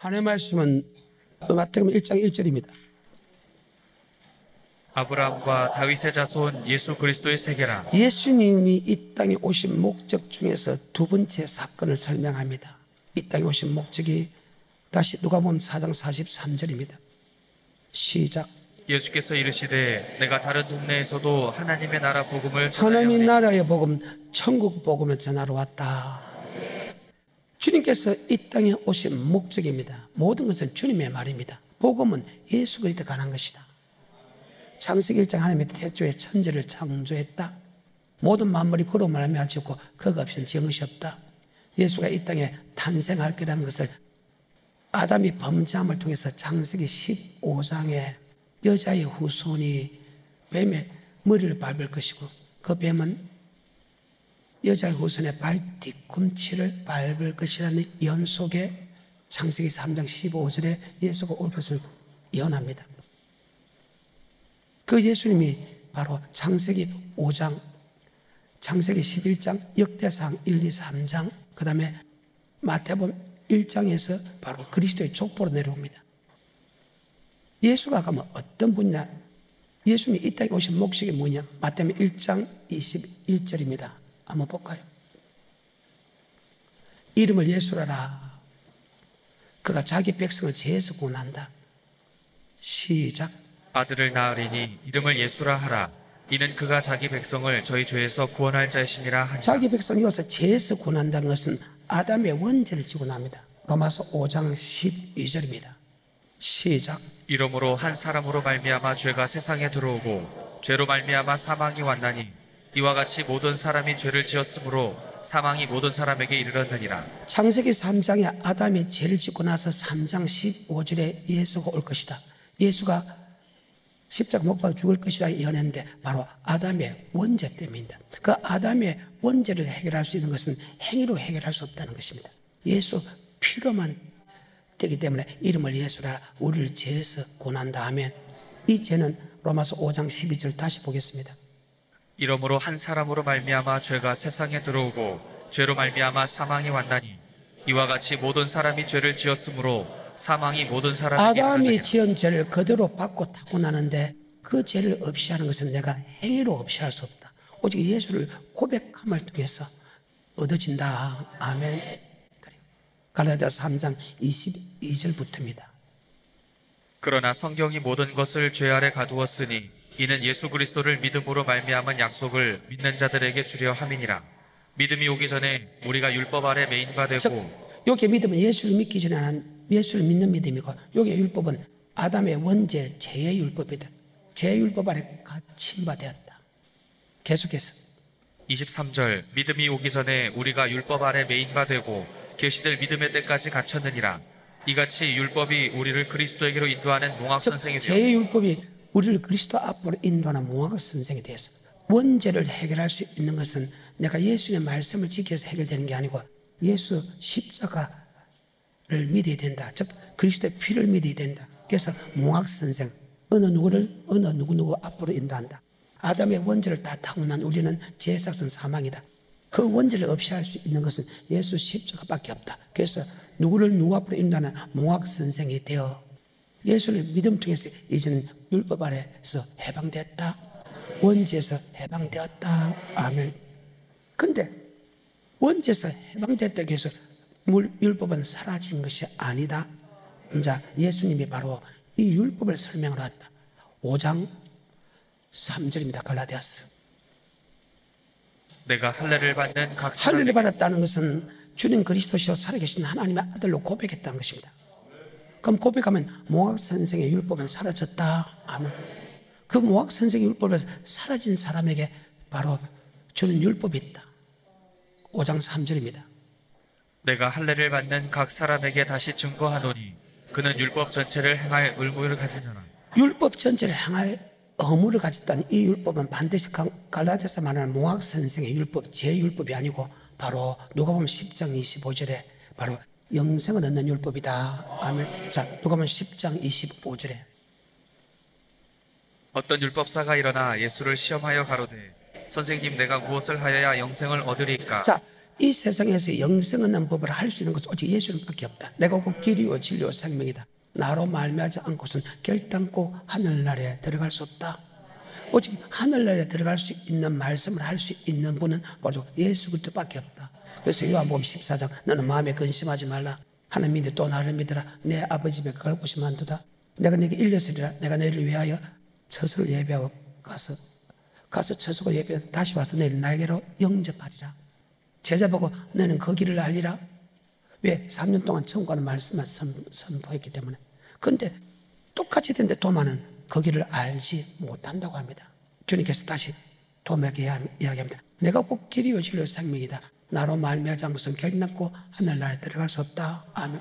하나님의 말씀은 마태복음 1장 1절입니다. 아브라함과 다윗의 자손 예수 그리스도의 세계라. 예수님이 이 땅에 오신 목적 중에서 두 번째 사건을 설명합니다. 이 땅에 오신 목적이 다시 누가복음 4장 43절입니다. 시작. 예수께서 이르시되 내가 다른 동네에서도 하나님의 나라 복음을 하나님 전하려 나라의 복음, 천국 복음을 전하러 왔다. 주님께서 이 땅에 오신 목적입니다. 모든 것은 주님의 말입니다. 복음은 예수 그리스도에 관한 것이다. 창세기 1장 하나님의 태초에 천지를 창조했다. 모든 만물이 그로 말미암아 지었고 그가 없이는 지은 것이 없다. 예수가 이 땅에 탄생할 거라는 것을 아담이 범죄함을 통해서 창세기 15장에 여자의 후손이 뱀의 머리를 밟을 것이고 그 뱀은 여자의 후손의 발 뒤꿈치를 밟을 것이라는 연속에 창세기 3장 15절에 예수가 올 것을 예언합니다. 그 예수님이 바로 창세기 5장, 창세기 11장, 역대상 1, 2, 3장, 그 다음에 마태복음 1장에서 바로 그리스도의 족보로 내려옵니다. 예수가 가면 어떤 분이냐? 예수님이 이 땅에 오신 목적이 뭐냐? 마태복음 1장 21절입니다. 한번 볼까요? 이름을 예수라라. 그가 자기 백성을 죄에서 구원한다. 시작. 아들을 낳으리니 이름을 예수라 하라. 이는 그가 자기 백성을 저희 죄에서 구원할 자이심이라 하니라. 자기 백성이 와서 죄에서 구원한다는 것은 아담의 원죄를 지고 납니다. 로마서 5장 12절입니다. 시작. 이러므로 한 사람으로 말미암아 죄가 세상에 들어오고 죄로 말미암아 사망이 왔나니 이와 같이 모든 사람이 죄를 지었으므로 사망이 모든 사람에게 이르렀느니라. 창세기 3장에 아담이 죄를 짓고 나서 3장 15절에 예수가 올 것이다. 예수가 십자가 못 박아 죽을 것이라 예언했는데 바로 아담의 원죄 때문입니다. 그 아담의 원죄를 해결할 수 있는 것은 행위로 해결할 수 없다는 것입니다. 예수 피로만 되기 때문에 이름을 예수라. 우리를 죄에서 구원한다 하면 이 죄는 로마서 5장 12절 다시 보겠습니다. 이러므로 한 사람으로 말미암아 죄가 세상에 들어오고 죄로 말미암아 사망이 왔나니 이와 같이 모든 사람이 죄를 지었으므로 사망이 모든 사람에게 아담이 이르렀느니라. 지은 죄를 그대로 받고 타고 나는데 그 죄를 없이 하는 것은 내가 행위로 없이 할 수 없다. 오직 예수를 고백함을 통해서 얻어진다. 아멘. 갈라디아서 3장 22절부터입니다. 그러나 성경이 모든 것을 죄 아래 가두었으니 이는 예수 그리스도를 믿음으로 말미암은 약속을 믿는 자들에게 주려 함이니라. 믿음이 오기 전에 우리가 율법 아래 매인 바 되고 여기 믿음은 예수를 믿기 전에 하는 예수를 믿는 믿음이고 여기 율법은 아담의 원죄 죄의 율법이다. 죄의 율법 아래 갇힌 바 되었다. 계속해서 23절 믿음이 오기 전에 우리가 율법 아래 매인 바 되고 계시될 믿음의 때까지 갇혔느니라. 이같이 율법이 우리를 그리스도에게로 인도하는 몽학 선생이 되어 죄의 율법이 우리를 그리스도 앞으로 인도하는 몽학 선생이 되어서 원죄를 해결할 수 있는 것은 내가 예수의 말씀을 지켜서 해결되는 게 아니고 예수 십자가를 믿어야 된다. 즉 그리스도의 피를 믿어야 된다. 그래서 몽학 선생 어느 누구 앞으로 인도한다. 아담의 원죄를 다 타고 난 우리는 죄의 삭은 사망이다. 그 원죄를 없이 할 수 있는 것은 예수 십자가밖에 없다. 그래서 누구 앞으로 인도하는 몽학 선생이 되어 예수를 믿음 통해서 이제는 율법 아래서 해방되었다. 원죄에서 해방되었다. 아멘. 근데 원죄에서 해방됐다고 해서 율법은 사라진 것이 아니다. 자, 예수님이 바로 이 율법을 설명을 했다. 5장 3절입니다. 갈라디아서. 내가 할례를 받는 각 할례를 사람에게 받았다는 것은 주님 그리스도시여 살아계신 하나님의 아들로 고백했다는 것입니다. 그럼 고백하면 몽학 선생의 율법은 사라졌다. 아멘. 그 몽학 선생의 율법에서 사라진 사람에게 바로 주는 율법이 있다. 5장 3절입니다. 내가 할례를 받는 각 사람에게 다시 증거하노니 그는 율법 전체를 행할 의무를 가진 자라. 율법 전체를 행할 의무를 가졌다는 이 율법은 반드시 갈라디아서 말하는 몽학 선생의 율법, 제 율법이 아니고 바로 누가복음 10장 25절에 바로 영생을 얻는 율법이다. 아멘. 자, 누가복음 10장 25절에 어떤 율법사가 일어나 예수를 시험하여 가로되 선생님 내가 무엇을 하여야 영생을 얻으리까? 자, 이 세상에서 영생 얻는 법을 할 수 있는 것은 오직 예수님밖에 없다. 내가 그 길이요 진리요 생명이다. 나로 말미암지 않고선 결단코 하늘나라에 들어갈 수 없다. 오직 하늘나라에 들어갈 수 있는 말씀을 할 수 있는 분은 바로 예수 그리스도밖에 없다. 그래서 요한복음 14장 너는 마음에 근심하지 말라. 하나님 믿으 또 나를 믿으라. 내 아버지 집에 갈 곳이 많도다. 내가 네게 일렀으리라. 내가 너희를 위하여 처소를 예비하고 가서 처소가 예비하고 다시 와서 너희를 나에게로 영접하리라. 제자 보고 너는 그 길을 알리라. 왜? 3년 동안 천국 가는 말씀만 선포했기 때문에. 그런데 똑같이 됐는데 도마는 그 길을 알지 못한다고 합니다. 주님께서 다시 도마에게 이야기합니다. 내가 꼭 길이요 진리요 생명이다. 나로 말미암지 않고선 결코 하늘나라에 들어갈 수 없다. 아멘.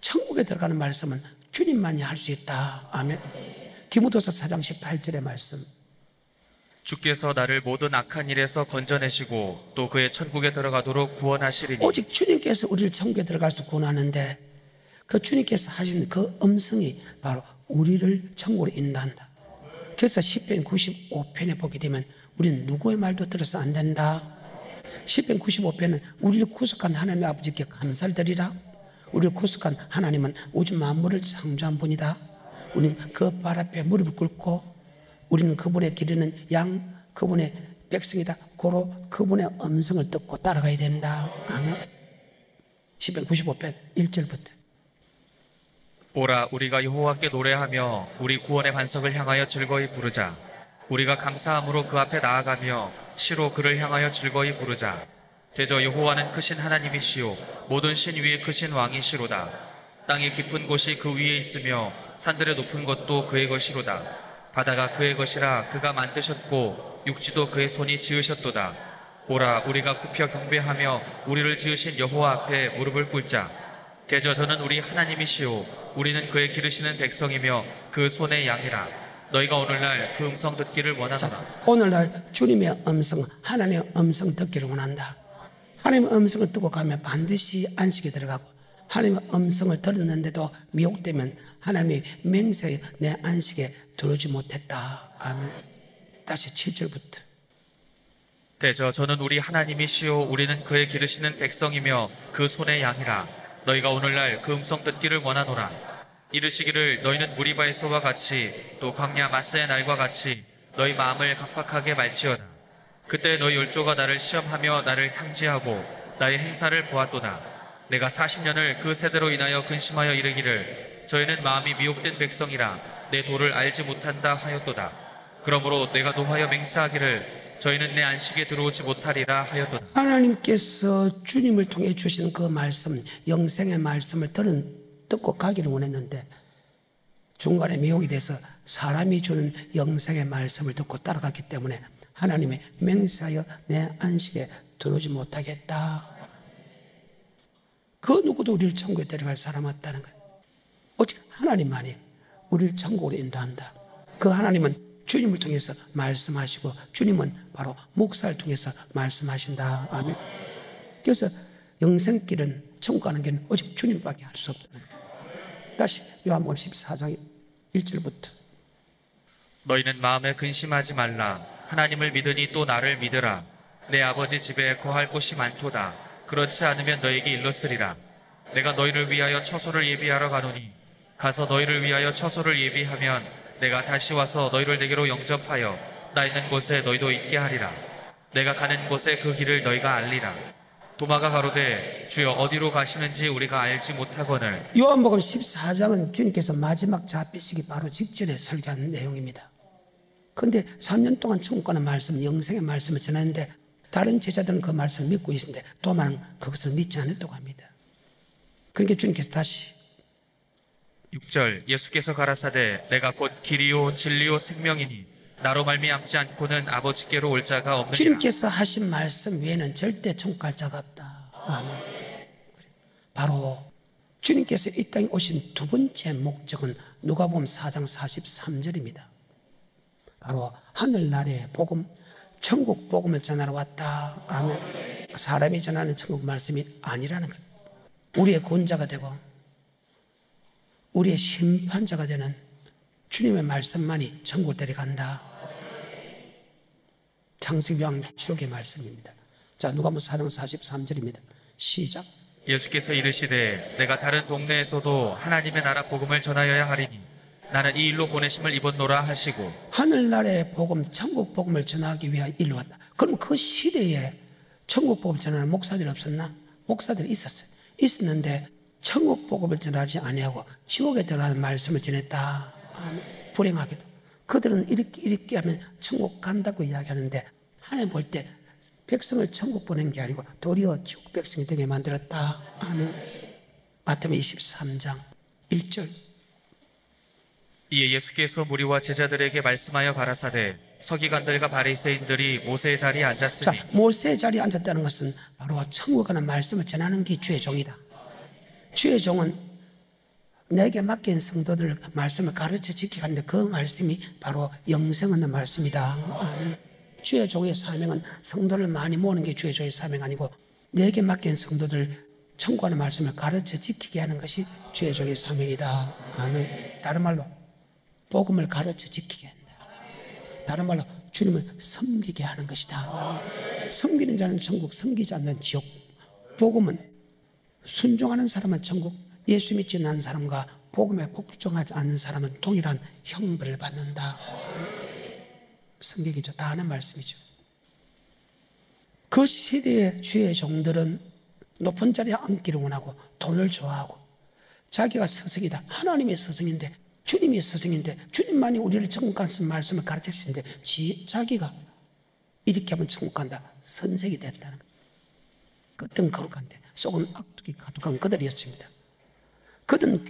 천국에 들어가는 말씀은 주님만이 할 수 있다. 아멘. 디모데후서 4장 18절의 말씀. 주께서 나를 모든 악한 일에서 건져내시고 또 그의 천국에 들어가도록 구원하시리니. 오직 주님께서 우리를 천국에 들어갈 수 구원하는데 그 주님께서 하신 그 음성이 바로 우리를 천국으로 인도한다. 그래서 시편 95편에 보게 되면 우리는 누구의 말도 들어서 안 된다. 시편 95편은 우리를 구속한 하나님의 아버지께 감사를 드리라. 우리를 구속한 하나님은 우주 만물을 창조한 분이다. 우리는 그 발 앞에 무릎을 꿇고 우리는 그분의 기르는 양, 그분의 백성이다. 고로 그분의 음성을 듣고 따라가야 된다. 아멘. 시편 95편 1절부터. 오라 우리가 여호와께 노래하며 우리 구원의 반석을 향하여 즐거이 부르자. 우리가 감사함으로 그 앞에 나아가며 시로 그를 향하여 즐거이 부르자. 대저 여호와는 크신 하나님이시오 모든 신 위에 크신 왕이시로다. 땅의 깊은 곳이 그 위에 있으며 산들의 높은 것도 그의 것이로다. 바다가 그의 것이라 그가 만드셨고 육지도 그의 손이 지으셨도다. 오라 우리가 굽혀 경배하며 우리를 지으신 여호와 앞에 무릎을 꿇자. 대저 저는 우리 하나님이시오 우리는 그의 기르시는 백성이며 그 손의 양이라. 너희가 오늘날 그 음성 듣기를 원하노라. 오늘날 주님의 음성, 하나님의 음성 듣기를 원한다. 하나님의 음성을 듣고 가면 반드시 안식에 들어가고, 하나님의 음성을 들었는데도 미혹되면 하나님의 맹세에 내 안식에 들어오지 못했다. 아멘. 다시 7절부터. 대저 저는 우리 하나님이시오 우리는 그의 기르시는 백성이며 그 손의 양이라. 너희가 오늘날 그 음성 듣기를 원하노라. 이르시기를 너희는 무리바에서와 같이 또 광야 마스의 날과 같이 너희 마음을 강팍하게 말지어다. 그때 너희 율조가 나를 시험하며 나를 탐지하고 나의 행사를 보았도다. 내가 40년을 그 세대로 인하여 근심하여 이르기를 저희는 마음이 미혹된 백성이라 내 도를 알지 못한다 하였도다. 그러므로 내가 노하여 맹세하기를 저희는 내 안식에 들어오지 못하리라 하였도다. 하나님께서 주님을 통해 주신 그 말씀, 영생의 말씀을 듣고 가기를 원했는데 중간에 미혹이 돼서 사람이 주는 영생의 말씀을 듣고 따라갔기 때문에 하나님의 맹세하여 내 안식에 들어오지 못하겠다. 그 누구도 우리를 천국에 데려갈 사람 없다는 거예요. 오직 하나님만이 우리를 천국으로 인도한다. 그 하나님은 주님을 통해서 말씀하시고 주님은 바로 목사를 통해서 말씀하신다. 아멘. 그래서 영생길은 천국 가는 길은 오직 주님밖에 할 수 없다는 거예요. 다시 요한복음 14장 1절부터. 너희는 마음에 근심하지 말라. 하나님을 믿으니 또 나를 믿으라. 내 아버지 집에 거할 곳이 많도다. 그렇지 않으면 너에게 일렀으리라. 내가 너희를 위하여 처소를 예비하러 가노니 가서 너희를 위하여 처소를 예비하면 내가 다시 와서 너희를 내게로 영접하여 나 있는 곳에 너희도 있게 하리라. 내가 가는 곳에 그 길을 너희가 알리라. 도마가 가로되 주여 어디로 가시는지 우리가 알지 못하거늘. 요한복음 14장은 주님께서 마지막 잡히시기 바로 직전에 설교한 내용입니다. 그런데 3년 동안 천국 가는 말씀, 영생의 말씀을 전했는데 다른 제자들은 그 말씀을 믿고 있는데 도마는 그것을 믿지 않았다고 합니다. 그러니까 주님께서 다시 6절 예수께서 가라사대 내가 곧 길이요 진리요 생명이니 나로 말미암지 않고는 아버지께로 올 자가 없느니라. 주님께서 하신 말씀 외에는 절대 천국 갈 자가 없다. 아멘. 바로 주님께서 이 땅에 오신 두 번째 목적은 누가복음 4장 43절입니다. 바로 하늘나라의 복음, 천국 복음을 전하러 왔다. 아멘. 사람이 전하는 천국 말씀이 아니라는 것. 우리의 구원자가 되고 우리의 심판자가 되는 주님의 말씀만이 천국을 데려간다. 창세기 요한계시록의 말씀입니다. 자, 누가복음 4장 43절입니다. 시작. 예수께서 이르시되 내가 다른 동네에서도 하나님의 나라 복음을 전하여야 하리니 나는 이 일로 보내심을 입었노라 하시고 하늘나라의 복음, 천국 복음을 전하기 위하여 일로 왔다. 그럼 그 시대에 천국 복음을 전하는 목사들이 없었나? 목사들이 있었어요. 있었는데 천국 복음을 전하지 아니하고 지옥에 들어가는 말씀을 전했다. 불행하게도 그들은 이렇게 하면 천국 간다고 이야기하는데 하나님 볼 때 백성을 천국 보낸 게 아니고 도리어 지옥 백성이 되게 만들었다. 마태복음 23장 1절. 이에 예수께서 무리와 제자들에게 말씀하여 가라사대 서기관들과 바리새인들이 모세의 자리에 앉았으니. 자, 모세의 자리에 앉았다는 것은 바로 천국 가는 말씀을 전하는 게 주의 종이다. 주의 종은 내게 맡긴 성도들 말씀을 가르쳐 지키게 하는데 그 말씀이 바로 영생 얻는 말씀이다. 주의 종의 사명은 성도를 많이 모으는 게 주의 종의 사명 아니고 내게 맡긴 성도들 청구하는 말씀을 가르쳐 지키게 하는 것이 주의 종의 사명이다. 다른 말로 복음을 가르쳐 지키게 한다. 다른 말로 주님을 섬기게 하는 것이다. 섬기는 자는 천국, 섬기지 않는 지옥. 복음은 순종하는 사람은 천국, 예수 믿지 않는 사람과 복음에 복종하지 않는 사람은 동일한 형벌을 받는다. 성경이죠. 다 하는 말씀이죠. 그 시대의 주의 종들은 높은 자리에 앉기를 원하고 돈을 좋아하고 자기가 스승이다. 하나님의 스승인데 주님이 스승인데 주님만이 우리를 천국 가는 말씀을 가르칠 수 있는데 자기가 이렇게 하면 천국 간다. 선생이 됐다는 거예요. 겉은 거룩한데 속은 악독이 가득한 그들이었습니다. 그들은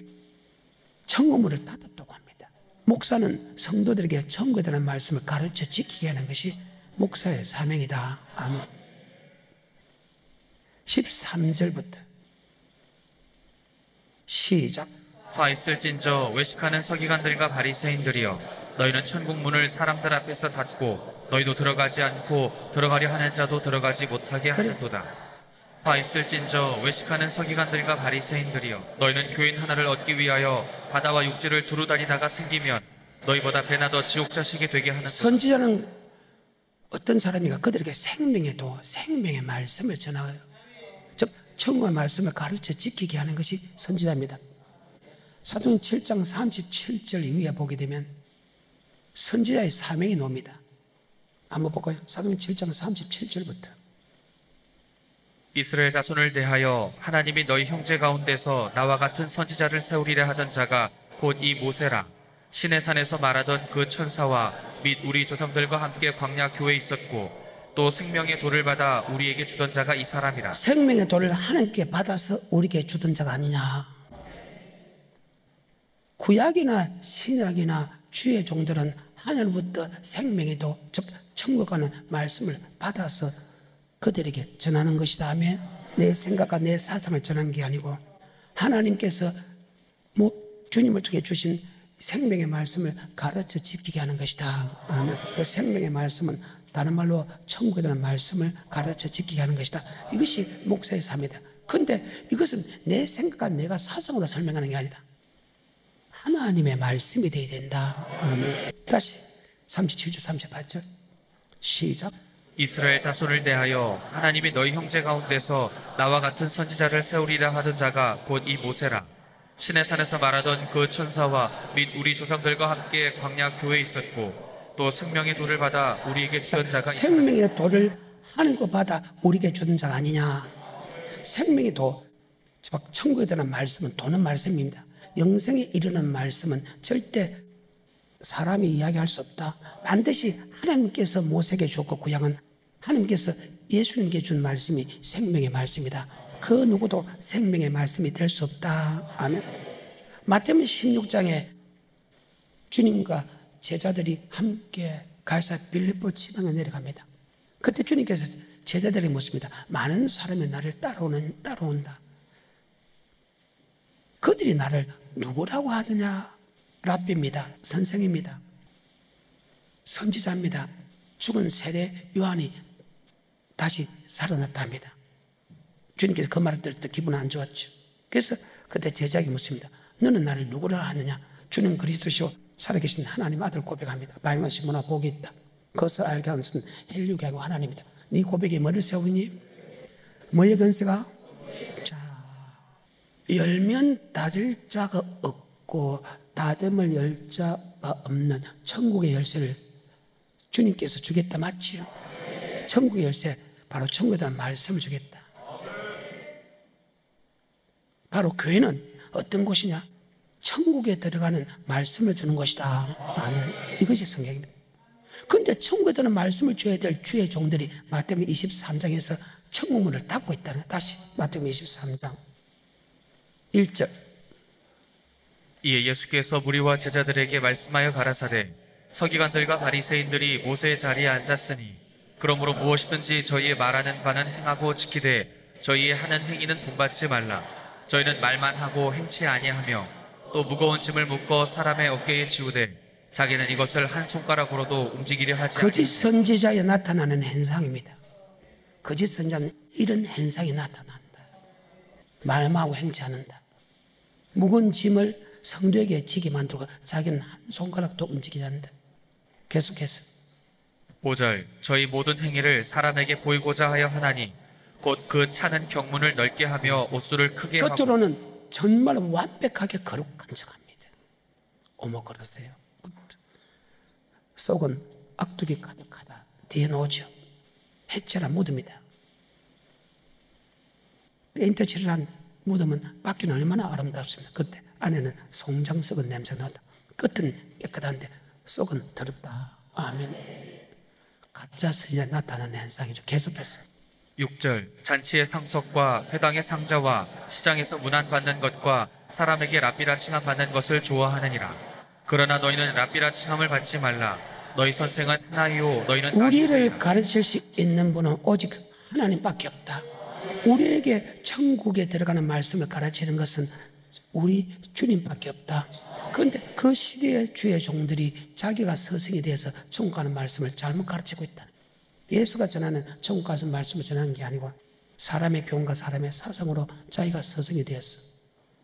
청음을 닫았다고 합니다. 목사는 성도들에게 천국에 대한 말씀을 가르쳐 지키게 하는 것이 목사의 사명이다. 아멘. 13절부터 시작. 화 있을진저 외식하는 서기관들과 바리새인들이여 너희는 천국 문을 사람들 앞에서 닫고 너희도 들어가지 않고 들어가려 하는 자도 들어가지 못하게 하는도다. 화 있을진저 외식하는 서기관들과 바리새인들이여 너희는 교인 하나를 얻기 위하여 바다와 육지를 두루 다니다가 생기면 너희보다 배나 더 지옥 자식이 되게 하는. 선지자는 어떤 사람이가 그들에게 생명의 말씀을 전하여 즉 천국의 말씀을 가르쳐 지키게 하는 것이 선지자입니다. 사도행 7장 37절 이후에 보게 되면 선지자의 사명이 나옵니다. 한번 볼까요? 사도행 7장 37절부터. 이스라엘 자손을 대하여 하나님이 너희 형제 가운데서 나와 같은 선지자를 세우리라 하던 자가 곧 이 모세라. 시내 산에서 말하던 그 천사와 및 우리 조상들과 함께 광야 교회에 있었고 또 생명의 돌을 받아 우리에게 주던 자가 이 사람이라. 생명의 돌을 하나님께 받아서 우리에게 주던 자가 아니냐. 구약이나 신약이나 주의 종들은 하늘부터 생명의 돌, 즉 천국 가는 말씀을 받아서 그들에게 전하는 것이다 하면 내 생각과 내 사상을 전하는 게 아니고 하나님께서 주님을 통해 주신 생명의 말씀을 가르쳐 지키게 하는 것이다. 그 생명의 말씀은 다른 말로 천국에 대한 말씀을 가르쳐 지키게 하는 것이다. 이것이 목사의 삶이다. 그런데 이것은 내 생각과 내가 사상으로 설명하는 게 아니다. 하나님의 말씀이 되어야 된다. 다시 37절 38절 시작. 이스라엘 자손을 대하여 하나님이 너희 형제 가운데서 나와 같은 선지자를 세우리라 하던 자가 곧 이 모세라. 시내 산에서 말하던 그 천사와 및 우리 조상들과 함께 광야 교회에 있었고 또 생명의 돌을 받아 우리에게 주던 자가 생명의 돌을 하나님께 받아 우리에게 주던 자가 아니냐. 생명의 돌, 천국에 대한 말씀은 도는 말씀입니다. 영생에 이르는 말씀은 절대 사람이 이야기할 수 없다. 반드시 하나님께서 모세에게 줬고 구약은 하나님께서 예수님께 준 말씀이 생명의 말씀이다. 그 누구도 생명의 말씀이 될 수 없다. 아멘. 마태복음 16장에 주님과 제자들이 함께 갈사 빌립보 지방에 내려갑니다. 그때 주님께서 제자들에게 묻습니다. 많은 사람이 나를 따라온다. 그들이 나를 누구라고 하느냐? 랍비입니다. 선생입니다. 선지자입니다. 죽은 세례 요한이 다시 살아났다 합니다. 주님께서 그 말을 들을 때 기분 안 좋았죠. 그래서 그때 제자에게 묻습니다. 너는 나를 누구라 하느냐? 주는 그리스도시요 살아계신 하나님 아들 고백합니다. 바이만 시모나 복이 있다. 그것을 알게 한 것은 헬류게 하고 하나님이다. 네 고백에 뭐를 세우니? 뭐의 권세가? 자, 열면 닫을 자가 없고 닫음을 열 자가 없는 천국의 열쇠를 주님께서 주겠다, 맞지요? 천국의 열쇠, 바로 천국에 대한 말씀을 주겠다. 바로 교회는 어떤 곳이냐? 천국에 들어가는 말씀을 주는 것이다. 아멘. 이것이 성경입니다. 그런데 천국에 들어가는 말씀을 줘야 될 주의 종들이 마태복음 23장에서 천국문을 닫고 있다는 거예요. 다시 마태복음 23장 1절. 이에 예수께서 무리와 제자들에게 말씀하여 가라사대 서기관들과 바리새인들이 모세의 자리에 앉았으니 그러므로 무엇이든지 저희의 말하는 바는 행하고 지키되 저희의 하는 행위는 본받지 말라. 저희는 말만 하고 행치 아니하며 또 무거운 짐을 묶어 사람의 어깨에 지우되 자기는 이것을 한 손가락으로도 움직이려 하지 않는다. 거짓 선지자에 나타나는 현상입니다. 거짓 선지자는 이런 현상이 나타난다. 말하고 행치 않는다. 무거운 짐을 성도에게 지게 만들고 자기는 한 손가락도 움직이지 않는다. 계속해서 5절 저희 모든 행위를 사람에게 보이고자 하여 하나니 곧 그 차는 경문을 넓게 하며 옷수를 크게 하고 겉으로는 정말 완벽하게 거룩한 척합니다. 오목거리세요. 속은 악독이 가득하다. 뒤에는 오죠. 해체라 무덤이다. 페인트 칠한 무덤은 밖에는 얼마나 아름답습니까? 그때 안에는 송장 썩은 냄새가 난다. 끝은 깨끗한데 속은 더럽다. 아멘. 가짜 선지자 나타나는 현상이죠. 계속해서 6절 잔치의 상석과 회당의 상자와 시장에서 문안받는 것과 사람에게 랍비라 칭함 받는 것을 좋아하느니라. 그러나 너희는 랍비라 칭함을 받지 말라. 너희 선생은 하나이요 너희는 우리를 가르칠 수 있는 분은 오직 하나님밖에 없다. 우리에게 천국에 들어가는 말씀을 가르치는 것은 우리 주님밖에 없다. 그런데 그 시대의 주의 종들이 자기가 스승이 되어서 천국 가는 말씀을 잘못 가르치고 있다. 예수가 전하는 천국 가서 말씀을 전하는 게 아니고 사람의 교훈과 사람의 사상으로 자기가 스승이 되었어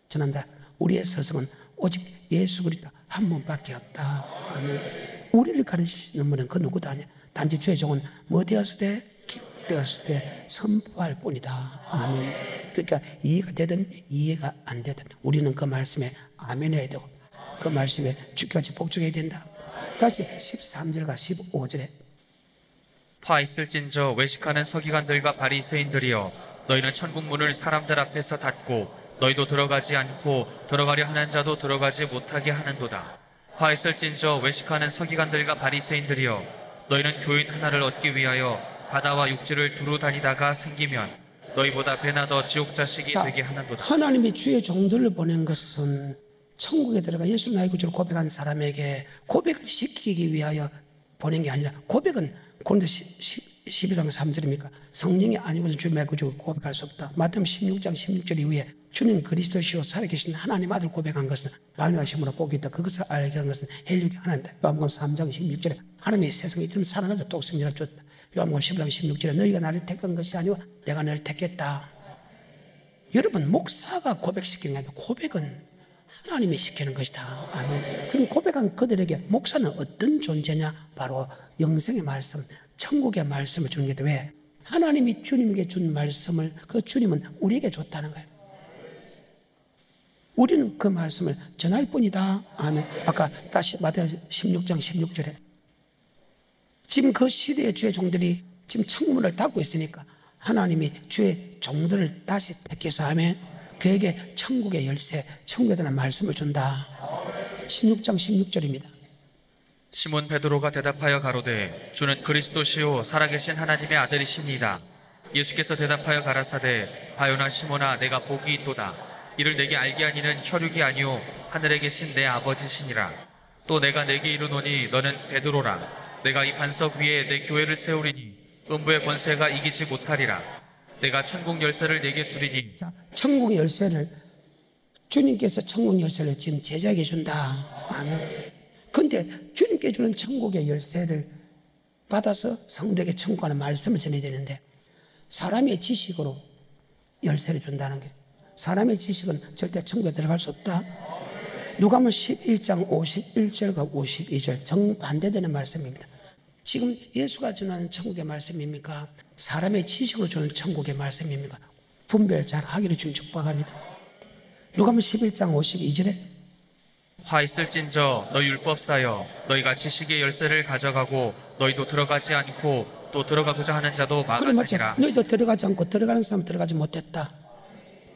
전한다. 우리의 스승은 오직 예수 그리스도 한 분밖에 없다. 아멘. 우리를 가르칠 수 있는 분은 그 누구도 아니야. 단지 주의 종은 뭐 되었을 때? 기록 되었을 때 선포할 뿐이다. 아멘. 그러니까 이해가 되든 이해가 안 되든 우리는 그 말씀에 아멘 해야 되고 그 말씀에 주께같이 복종해야 된다. 다시 13절과 15절에 화 있을진저 외식하는 서기관들과 바리새인들이여 너희는 천국 문을 사람들 앞에서 닫고 너희도 들어가지 않고 들어가려 하는 자도 들어가지 못하게 하는도다. 화 있을진저 외식하는 서기관들과 바리새인들이여 너희는 교인 하나를 얻기 위하여 바다와 육지를 두루 다니다가 생기면 너희보다 배나 더 지옥 자식이 되게 하는도다. 하나님이 주의 종들을 보낸 것은 천국에 들어가 예수 나의 구주를 고백한 사람에게 고백을 시키기 위하여 보낸 게 아니라 고백은 고린도서 12장 3절입니까? 성령이 아니고는 주의 나의 구주를 고백할 수 없다. 마태복음 16장 16절 이후에 주님 그리스도시요 살아계신 하나님 아들 고백한 것은 반유하심으로 복이 있다. 그것을 알게 한 것은 헬력이 하나님이다. 요한복음 3장 16절에 하나님의 세상에 이처럼 사랑하자 독생자를 줬다. 요한복음 10장 16절에 너희가 나를 택한 것이 아니고 내가 너를 택했다. 여러분 목사가 고백시키는 게 아니라 고백은 하나님이 시키는 것이다. 아멘. 그럼 고백한 그들에게 목사는 어떤 존재냐? 바로 영생의 말씀, 천국의 말씀을 주는 게 왜? 하나님이 주님에게 준 말씀을 그 주님은 우리에게 줬다는 거예요. 우리는 그 말씀을 전할 뿐이다. 아멘. 아까 다시 마태복음 16장 16절에 지금 그 시대의 주의 종들이 지금 천국문을 닫고 있으니까 하나님이 주의 종들을 다시 택해서 하면 그에게 천국의 열쇠, 천국에 대한 말씀을 준다. 16장 16절입니다. 시몬 베드로가 대답하여 가로되 주는 그리스도시요 살아계신 하나님의 아들이시니이다. 예수께서 대답하여 가라사대 바요나 시몬아 내가 복이 있도다. 이를 내게 알게 하니는 혈육이 아니요 하늘에 계신 내 아버지시니라. 또 내가 내게 이르노니 너는 베드로라. 내가 이 반석 위에 내 교회를 세우리니 음부의 권세가 이기지 못하리라. 내가 천국 열쇠를 내게 주리니. 자, 천국 열쇠를 주님께서 천국 열쇠를 지금 제자에게 준다. 아멘. 그런데 주님께 주는 천국의 열쇠를 받아서 성도에게 천국하는 말씀을 전해야 되는데 사람의 지식으로 열쇠를 준다는 게 사람의 지식은 절대 천국에 들어갈 수 없다. 누가복음 11장 51절과 52절 정반대되는 말씀입니다. 지금 예수가 전하는 천국의 말씀입니까? 사람의 지식으로 주는 천국의 말씀입니다. 분별 잘 하기를 주님 축복합니다. 누가복음 11장 52절에 화 있을진저 너 율법사여 너희가 지식의 열쇠를 가져가고 너희도 들어가지 않고 또 들어가고자 하는 자도 그래 맞죠? 많으니라. 너희도 들어가지 않고 들어가는 사람 들어가지 못했다.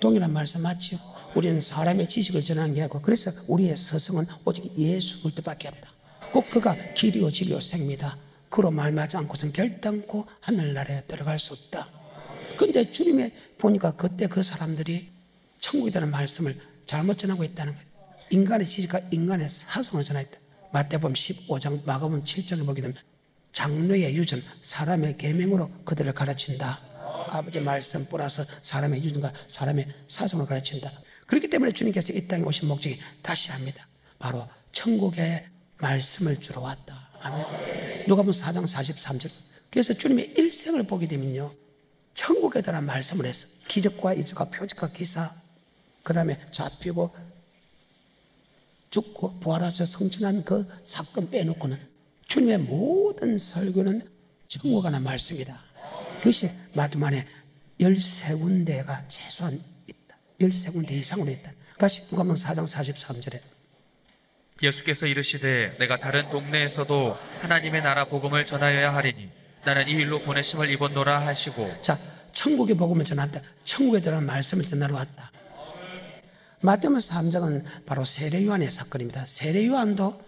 동일한 말씀 맞죠? 우리는 사람의 지식을 전하는 게 아니고 그래서 우리의 서성은 오직 예수 그리스도밖에 없다. 꼭 그가 길이요 진리요 생미다. 그로 말미암지 않고선 결단코 하늘나라에 들어갈 수 없다. 근데 주님이 보니까 그때 그 사람들이 천국이라는 말씀을 잘못 전하고 있다는 거예요. 인간의 지식과 인간의 사성을 전하였다. 마태복음 15장 마가복음 7장에 보게 되면 장로의 유전 사람의 계명으로 그들을 가르친다. 아버지 말씀 플러스 사람의 유전과 사람의 사성을 가르친다. 그렇기 때문에 주님께서 이 땅에 오신 목적이 다시 합니다. 바로 천국의 말씀을 주러 왔다. 아멘. 누가복음 4장 43절. 그래서 주님의 일생을 보게 되면요, 천국에 대한 말씀을 했어. 기적과 이적과 표적과 기사, 그 다음에 잡히고 죽고 부활하셔 성천한 그 사건 빼놓고는 주님의 모든 설교는 천국에 관한 말씀이다. 그것이 마두만에 13군데가 최소한 있다. 13군데 이상으로 있다. 다시 누가복음 4장 43절에 예수께서 이르시되 내가 다른 동네에서도 하나님의 나라 복음을 전하여야 하리니 나는 이 일로 보내심을 입었노라 하시고. 자, 천국의 복음을 전한다. 천국에 들어간 말씀을 전하러 왔다. 마태복음 3장은 바로 세례요한의 사건입니다. 세례요한도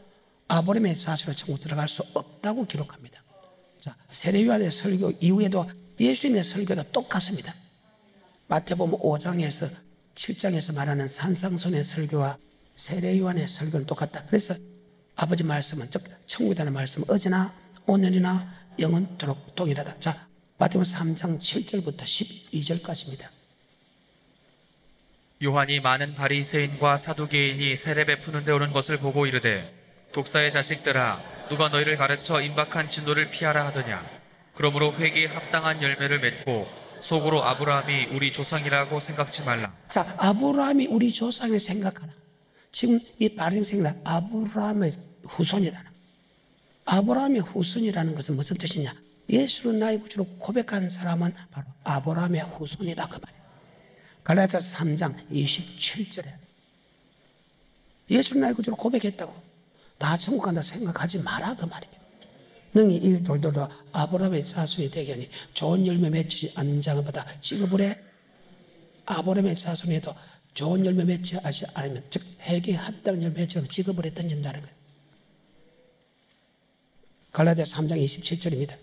아브라함의 자손으로 천국 들어갈 수 없다고 기록합니다. 자, 세례요한의 설교 이후에도 예수님의 설교도 똑같습니다. 마태복음 5장에서 7장에서 말하는 산상선의 설교와 세례요한의 설교는 똑같다. 그래서 아버지 말씀은 즉 천국에 대한 말씀은 어제나 오늘이나 영원토록 동일하다. 자, 마태복음 3장 7절부터 12절까지입니다. 요한이 많은 바리새인과 사두개인이 세례 베푸는 데 오는 것을 보고 이르되 독사의 자식들아 누가 너희를 가르쳐 임박한 진노를 피하라 하더냐. 그러므로 회개에 합당한 열매를 맺고 속으로 아브라함이 우리 조상이라고 생각지 말라. 자, 아브라함이 우리 조상을 생각하라. 지금 이 바리새인은 아브라함의 후손이라는, 아브라함의 후손이라는 것은 무슨 뜻이냐? 예수를 나의 구주로 고백한 사람은 바로 아브라함의 후손이다 그 말이에요. 갈라디아서 3장 27절에 예수를 나의 구주로 고백했다고 다 천국 간다 생각하지 마라 그 말입니다. 능히 일 돌돌로 아브라함의 자손이 되게 하니 좋은 열매 맺지 않는 자마다 취급을 해. 아브라함의 자손에도 좋은 열매 맺지 않으면 즉 회개에 합당한 열매 맺지 않으면 취급을 해 던진다는 거예요. 갈라디아서 3장 27절입니다.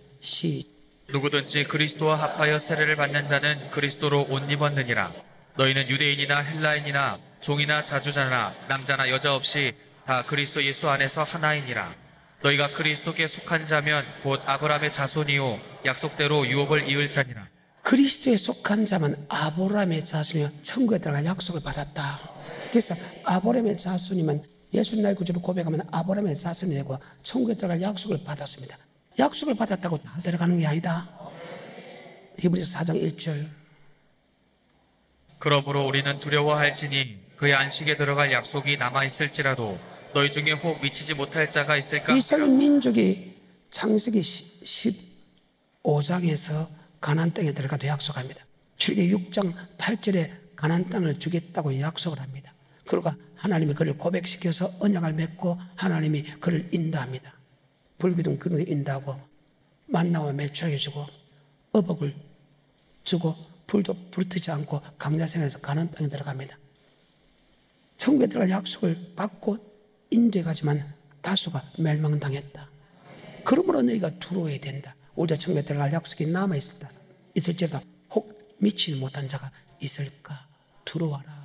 누구든지 그리스도와 합하여 세례를 받는 자는 그리스도로 옷 입었느니라. 너희는 유대인이나 헬라인이나 종이나 자주자나 남자나 여자 없이 다 그리스도 예수 안에서 하나이니라. 너희가 그리스도께 속한 자면 곧 아브라함의 자손이요 약속대로 유업을 이을 자니라. 그리스도에 속한 자면 아브라함의 자손이요 천국에 들어갈 약속을 받았다. 그래서 아브라함의 자손이면 예수 나의 구주로 고백하면 아브라함의 자손이 되고 천국에 들어갈 약속을 받았습니다. 약속을 받았다고 다 들어가는 게 아니다. 히브리서 4장 1절. 그러므로 우리는 두려워할지니 그의 안식에 들어갈 약속이 남아있을지라도 너희 중에 혹 미치지 못할 자가 있을까? 이스라엘 민족이 창세기 15장에서 가나안 땅에 들어가도 약속합니다. 출애굽 6장 8절에 가나안 땅을 주겠다고 약속을 합니다. 그러가 하나님이 그를 고백시켜서 언약을 맺고 하나님이 그를 인도합니다. 불기둥 그를 인도하고 만나와 매출하게 주고 어복을 주고 불도 불뜨지 않고 강야생에서 가나안 땅에 들어갑니다. 천국에 들어갈 약속을 받고 인도해 가지만 다수가 멸망당했다. 그러므로 너희가 두려워야 된다. 우리가 천국에 들어갈 약속이 남아있다. 있을지라도 혹 미치지 못한 자가 있을까? 두려워하라.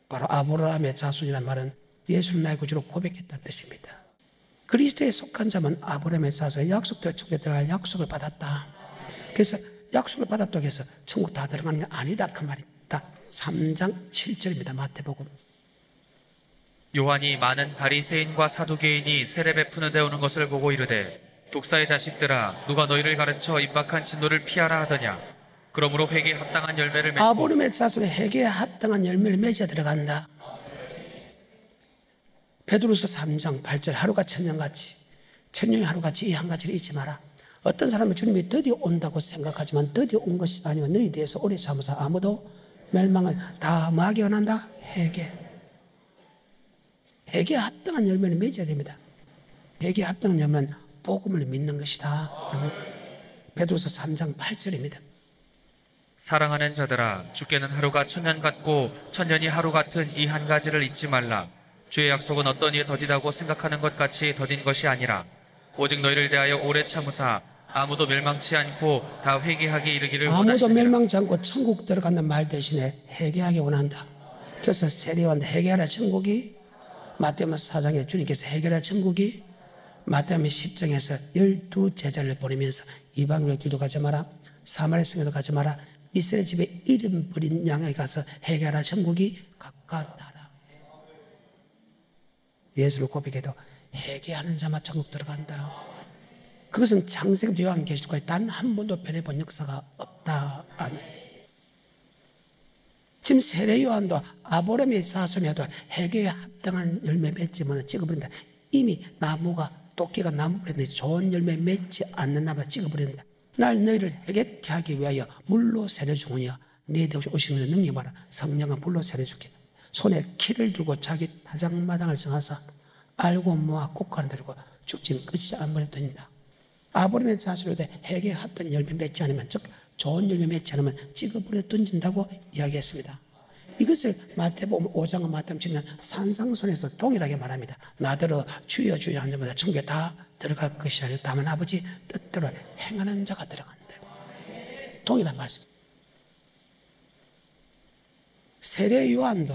바로 아브라함의 자손이라는 말은 예수를 나의 구주로 고백했다는 뜻입니다. 그리스도에 속한 자만 아브라함의 자손, 약속대로 천국에 들어갈 약속을 받았다. 그래서 약속을 받았다고 해서 천국 다 들어가는 게 아니다 그 말입니다. 3장 7절입니다. 마태복음. 요한이 많은 바리새인과 사두개인이 세례 베푸는 데 오는 것을 보고 이르되 독사의 자식들아 누가 너희를 가르쳐 임박한 진노를 피하라 하더냐. 그러므로 회개에 합당한 열매를 맺고. 아브라함의 자손의 회개에 합당한 열매를 맺어 들어간다. 베드로서 3장 8절 하루가 천년같이 천년이 하루같이 이 한 가지를 잊지 마라. 어떤 사람은 주님이 드디어 온다고 생각하지만 드디어 온 것이 아니고 너희 대해서 오래 참으사 아무도 멸망은 다 뭐하게 원한다? 회개. 회개에 합당한 열매를 맺어야 됩니다. 회개에 합당한 열매는 복음을 믿는 것이다. 베드로서 3장 8절입니다. 사랑하는 자들아, 주께는 하루가 천년 같고 천년이 하루 같은 이 한 가지를 잊지 말라. 주의 약속은 어떤 이에 더디다고 생각하는 것 같이 더딘 것이 아니라 오직 너희를 대하여 오래 참으사 아무도 멸망치 않고 다 회개하게 이르기를 아무도 원하시니라. 멸망치 않고 천국 들어간다는 말 대신에 회개하기 원한다. 그래서 세례요한도 회개하라 천국이, 마태복음 4장에 주님께서 회개하라 천국이, 마태복음 10장에서 12제자를 보내면서 이방인의 길도 가지 마라, 사마리아 성에도 가지 마라, 이스라엘 집에 이름 버린 양에게 가서 회개하라 천국이 가깝다라. 예수를 고백해도 회개하는 자만 천국 들어간다. 그것은 창세기부터 요한계시록까지 단 한 번도 변해본 역사가 없다. 아멘. 지금 세례 요한도 아브라함의 자손이라도 회개에 합당한 열매 맺지만 찍어버린다. 이미 나무가 도끼가 나무 뿌렸는데 좋은 열매 맺지 않는 나무가 찍어버린다. 날 너희를 회개케 하기 위하여 물로 세례 주거니와 너희들 오시는 능력 봐라. 성령은 물로 세례 주겠다. 손에 키를 들고 자기 타작마당을 정하사 알고 모아 곡간을 들고 죽진 끝이 안 버려 던진다. 아브라함의 자손으로 회개에 합당한 열매 맺지 않으면, 즉 좋은 열매 맺지 않으면 찍어버려 던진다고 이야기했습니다. 이것을 마태복음 5장과 마태복음 7장 산상순에서 동일하게 말합니다. 나더러 주여 주여 하는 자마다 천국에 다 들어갈 것이 아니라 다만 아버지 뜻대로 행하는 자가 들어간다. 동일한 말씀. 세례 요한도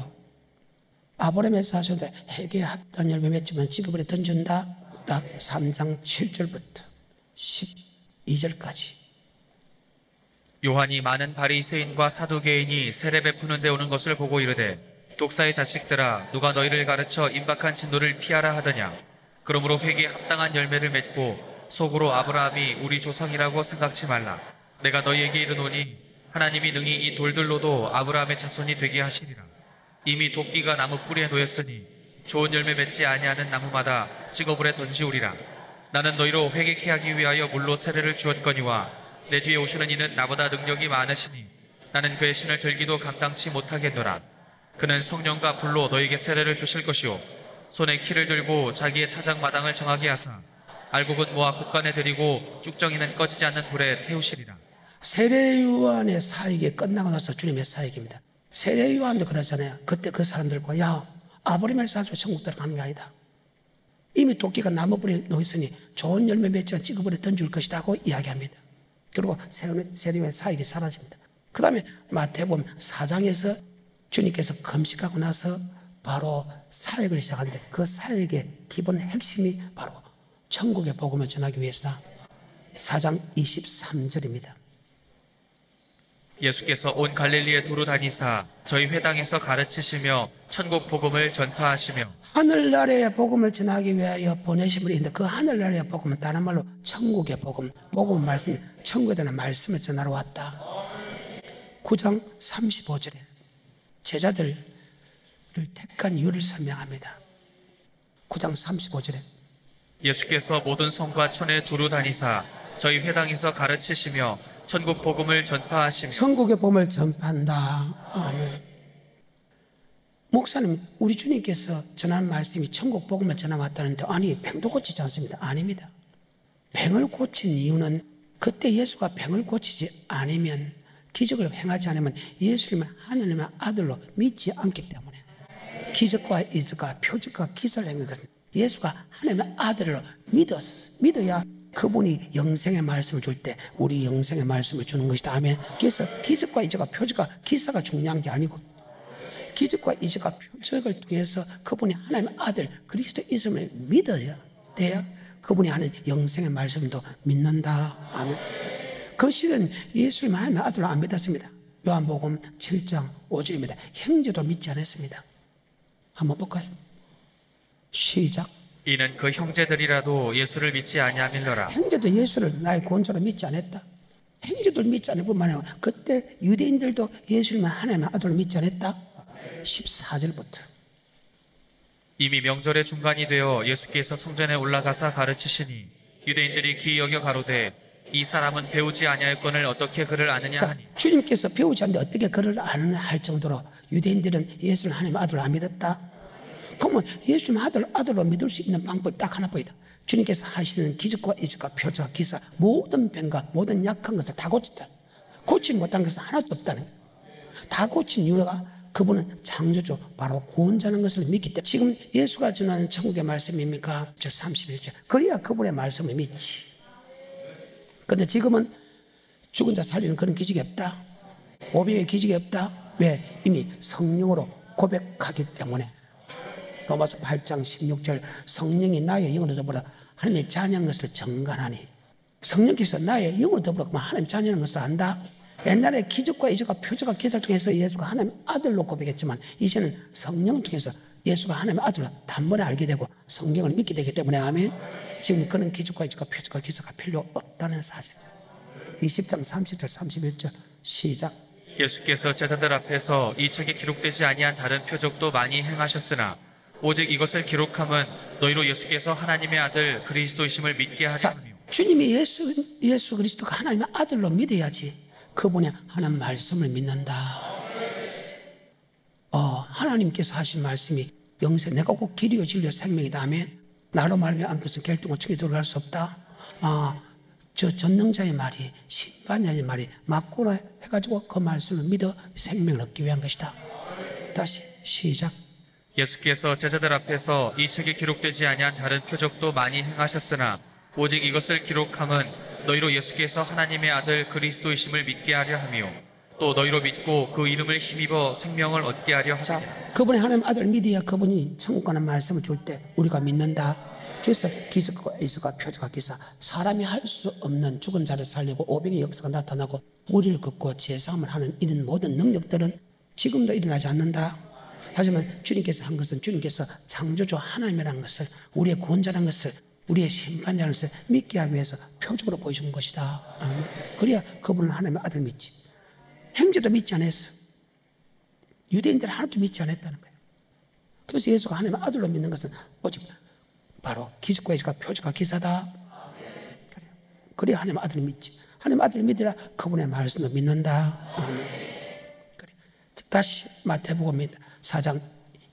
아브라함의 자손으로 회개에 합당한 열매 맺지만 찍어버려 던진다. 딱 3장 7절부터 12절까지. 요한이 많은 바리새인과 사두개인이 세례 베푸는 데 오는 것을 보고 이르되 독사의 자식들아, 누가 너희를 가르쳐 임박한 진노를 피하라 하더냐. 그러므로 회개에 합당한 열매를 맺고 속으로 아브라함이 우리 조상이라고 생각지 말라. 내가 너희에게 이르노니 하나님이 능히 이 돌들로도 아브라함의 자손이 되게 하시리라. 이미 도끼가 나무 뿌리에 놓였으니 좋은 열매 맺지 아니하는 나무마다 찍어불에 던지우리라. 나는 너희로 회개케 하기 위하여 물로 세례를 주었거니와 내 뒤에 오시는 이는 나보다 능력이 많으시니 나는 그의 신을 들기도 감당치 못하겠노라. 그는 성령과 불로 너희에게 세례를 주실 것이요 손에 키를 들고 자기의 타작 마당을 정하게 하사 알곡은 모아 곡간에 들이고 쭉정이는 꺼지지 않는 불에 태우시리라. 세례 요한의 사역이 끝나고 나서 주님의 사역입니다. 세례 요한도 그러잖아요. 그때 그 사람들과 야, 아브라함의 자손 천국 들어가는 게 아니다. 이미 도끼가 나무 뿌리에 놓였으니 좋은 열매 맺지 찍어버려 던질 것이다 하고 이야기합니다. 그리고 세례 요한의 사역이 사라집니다. 그 다음에 마태복음 4장에서 주님께서 금식하고 나서 바로 사역을 시작하는데 그 사역의 기본 핵심이 바로 천국의 복음을 전하기 위해서다. 4장 23절입니다. 예수께서 온 갈릴리에 두루 다니사 저희 회당에서 가르치시며 천국 복음을 전파하시며 하늘나라의 복음을 전하기 위하여 보내심을 있는데 그 하늘나라의 복음은 다른 말로 천국의 복음, 복음 말씀, 천국에 대한 말씀을 전하러 왔다. 9장 35절에 제자들을 택한 이유를 설명합니다. 9장 35절에 예수께서 모든 성과 촌에 두루 다니사 저희 회당에서 가르치시며 천국 복음을 전파하시며 천국의 복음을 전파한다. 아멘. 목사님, 우리 주님께서 전한 말씀이 천국 복음을 전해왔다는데 아니 병도 고치지 않습니다. 아닙니다. 병을 고친 이유는 그때 예수가 병을 고치지 않으면 기적을 행하지 않으면 예수님을 하나님의 아들로 믿지 않기 때문에 기적과 이적과 표적과 기사를 행한 것은 예수가 하나님의 아들로 믿어야 그분이 영생의 말씀을 줄 때 우리 영생의 말씀을 주는 것이다. 아멘. 그래서 기적과 이적과 표적과 기사가 중요한 게 아니고 기적과 이적과 표적을 통해서 그분이 하나님의 아들 그리스도 있음을 믿어야 돼야 그분이 하는 영생의 말씀도 믿는다. 아멘. 그 시는 예수님 하나님의 아들로 안 믿었습니다. 요한복음 7장 5절입니다. 형제도 믿지 않았습니다. 한번 볼까요? 시작. 이는 그 형제들이라도 예수를 믿지 아니하밀러라. 형제도 예수를 나의 구원자로 믿지 않았다. 형제들 믿지 않을 뿐만 아니라 그때 유대인들도 예수님을 하나님의 아들로 믿지 않았다. 14절부터 이미 명절의 중간이 되어 예수께서 성전에 올라가사 가르치시니 유대인들이 귀히 여겨 가로되 이 사람은 배우지 아니하였거늘 어떻게 그를 아느냐 자, 하니 주님께서 배우지 않는데 어떻게 그를 아느냐 할 정도로 유대인들은 예수를 하나님의 아들로 안 믿었다. 그러면 예수님 아들로 믿을 수 있는 방법이 딱 하나뿐이다. 주님께서 하시는 기적과 이적과 표적과 기사, 모든 병과 모든 약한 것을 다 고쳤다. 고치지 못한 것은 하나도 없다는 거예요. 다 고친 이유가 그분은 창조주, 바로 구원자는 것을 믿기 때문에. 지금 예수가 전하는 천국의 말씀입니까? 31절. 그래야 그분의 말씀을 믿지. 그런데 지금은 죽은 자 살리는 그런 기적이 없다. 오병의 기적이 없다. 왜? 이미 성령으로 고백하기 때문에. 로마서 8장 16절, 성령이 나의 영으로 더불어 하나님의 자녀인 것을 증거하니. 성령께서 나의 영으로 더불어 하나님 자녀인 것을 안다. 옛날에 기적과 이적과 표적과 기사를 통해서 예수가 하나님의 아들로 고백했지만 이제는 성령을 통해서 예수가 하나님의 아들로 단번에 알게 되고 성경을 믿게 되기 때문에. 아멘. 지금 그런 기적과 이적과 표적과 기사가 필요 없다는 사실. 20장 30절 31절 시작. 예수께서 제자들 앞에서 이 책에 기록되지 아니한 다른 표적도 많이 행하셨으나 오직 이것을 기록함은 너희로 예수께서 하나님의 아들 그리스도이심을 믿게 하려 자, 함이요. 주님이 예수 그리스도가 하나님의 아들로 믿어야지 그분의 하나님 말씀을 믿는다. 하나님께서 하신 말씀이 영생, 내가 꼭 길이요 진리요 생명이다. 아멘. 나로 말하면 안 것은 결동은 천에 들어갈 수 없다. 저 전능자의 말이, 심판자의 말이 맞구나 해가지고 그 말씀을 믿어 생명을 얻기 위한 것이다. 다시 시작. 예수께서 제자들 앞에서 이 책에 기록되지 아니한 다른 표적도 많이 행하셨으나 오직 이것을 기록함은 너희로 예수께서 하나님의 아들 그리스도이심을 믿게 하려 함이요 또 너희로 믿고 그 이름을 힘입어 생명을 얻게 하려 함이라. 자, 그분의 하나님 아들 믿어야 그분이 천국 가는 말씀을 줄 때 우리가 믿는다. 그래서 기적과 이적과 표적과 기사, 사람이 할 수 없는 죽은 자를 살리고 오병의 역사가 나타나고 무리를 걷고 제사함을 하는 이런 모든 능력들은 지금도 일어나지 않는다. 하지만 주님께서 한 것은 주님께서 창조주 하나님이라는 것을, 우리의 구원자라는 것을, 우리의 심판자라는 것을 믿게 하기 위해서 표적으로 보여준 것이다. 그래야 그분은 하나님의 아들 믿지. 형제도 믿지 않았어. 유대인들 하나도 믿지 않았다는 거예요. 그래서 예수가 하나님의 아들로 믿는 것은 오직 바로 기적과 이적과 표적과 기사다. 그래야 하나님의 아들을 믿지. 하나님의 아들을 믿으라 그분의 말씀을 믿는다. 그래. 다시 마태복음 4장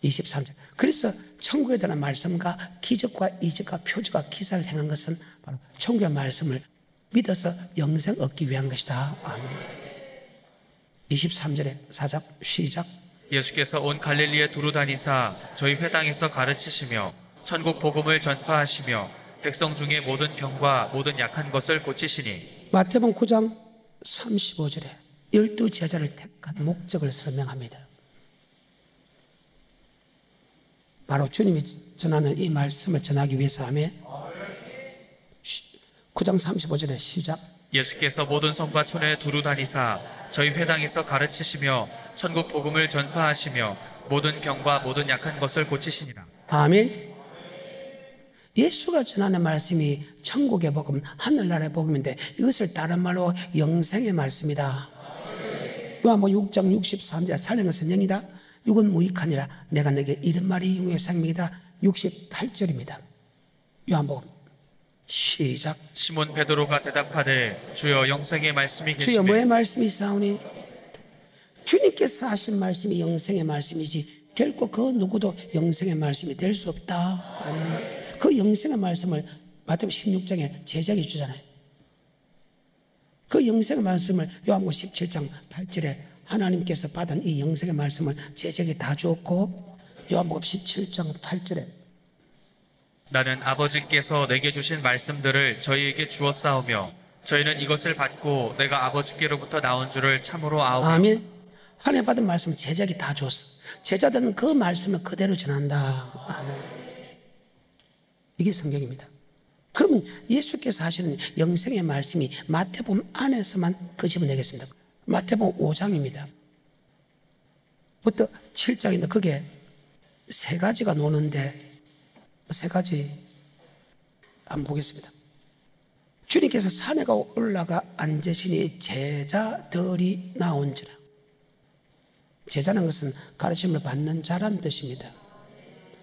23절. 그래서 천국에 대한 말씀과 기적과 이적과 표적과 기사를 행한 것은 바로 천국의 말씀을 믿어서 영생 얻기 위한 것이다. 아멘. 23절에 4장 시작. 예수께서 온 갈릴리에 두루 다니사 저희 회당에서 가르치시며 천국 복음을 전파하시며 백성 중에 모든 병과 모든 약한 것을 고치시니. 마태복음 9장 35절에 12 제자를 택한 목적을 설명합니다. 바로 주님이 전하는 이 말씀을 전하기 위해서. 하며 9장 35절에 시작. 예수께서 모든 성과 촌에 두루 다니사 저희 회당에서 가르치시며 천국 복음을 전파하시며 모든 병과 모든 약한 것을 고치시니라. 아멘. 예수가 전하는 말씀이 천국의 복음, 하늘나라의 복음인데 이것을 다른 말로 영생의 말씀이다. 요한복음 6장 63절 살린 것은 영이다. 육은 무익하니라. 내가 내게 이른 말이 영의 생명이다. 68절입니다. 요한복음 시작. 시몬 베드로가 대답하되 주여 영생의 말씀이 계시매. 주여 뭐의 말씀이 있사오니? 주님께서 하신 말씀이 영생의 말씀이지 결코 그 누구도 영생의 말씀이 될 수 없다. 아멘. 그 영생의 말씀을 마태복음 16장에 제자에게 주잖아요. 그 영생의 말씀을 요한복음 17장 8절에 하나님께서 받은 이 영생의 말씀을 제자에게 다 주었고, 요한복음 17장 8절에 나는 아버지께서 내게 주신 말씀들을 저희에게 주었사오며 저희는 이것을 받고 내가 아버지께로부터 나온 줄을 참으로 아오며. 아멘. 하나님 받은 말씀을 제자에게 다 줬어. 제자들은 그 말씀을 그대로 전한다. 아멘. 이게 성경입니다. 그러면 예수께서 하시는 영생의 말씀이 마태복음 안에서만 끄집어내겠습니다. 마태복음 5장입니다. 부터 7장인데 그게 세 가지가 노는데 세 가지 한번 보겠습니다. 주님께서 산에 올라가 앉으시니 제자들이 나온지라. 제자는 것은 가르침을 받는 자란 뜻입니다.